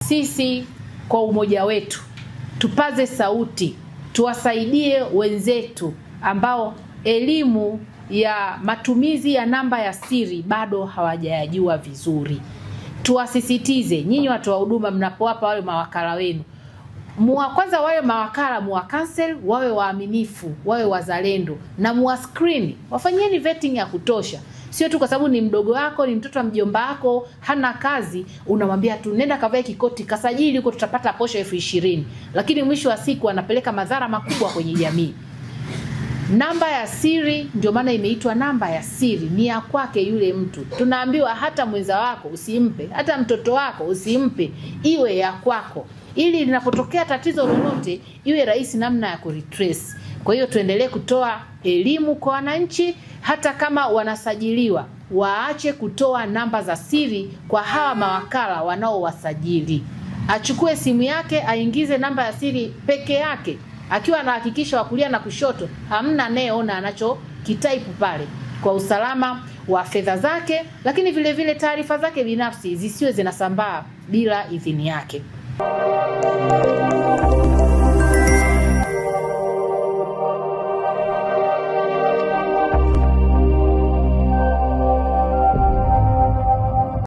Sisi kwa umoja wetu tupaze sauti, tuwasaidie wenzetu ambao elimu ya matumizi ya namba ya siri bado hawajayajua vizuri. Tuwasisitize nyinyi watu wa huduma, mnapowapa wale mawakala wenu, kwanza wale mawakala cancel, wawe waaminifu, wawe wazalendo, na screen, wafanyeni vetting ya kutosha. Sio tu kwa sababu ni mdogo wako, ni mtoto wa mjomba wako, hana kazi, unamwambia tu nenda kavae kikoti kasajili huko tutapata posho 20,000, lakini mwisho wa siku anapeleka madhara makubwa kwenye jamii. Namba ya siri ndio maana imeitwa namba ya siri, ni ya kwake yule mtu. Tunaambiwa hata mwenza wako usimpe, hata mtoto wako usimpe, iwe ya kwako, ili linapotokea tatizo lolote iwe rahisi namna ya kuretrace. Kwa hiyo tuendelee kutoa elimu kwa wananchi, hata kama wanasajiliwa waache kutoa namba za siri kwa hawa mawakala wanaowasajili. Achukue simu yake aingize namba ya siri peke yake, akiwa anahakikisha wa kulia na kushoto hamna anayeona anacho kitaipu pale, kwa usalama wa fedha zake, lakini vile vile taarifa zake binafsi zisiwe zinasambaa bila idhini yake.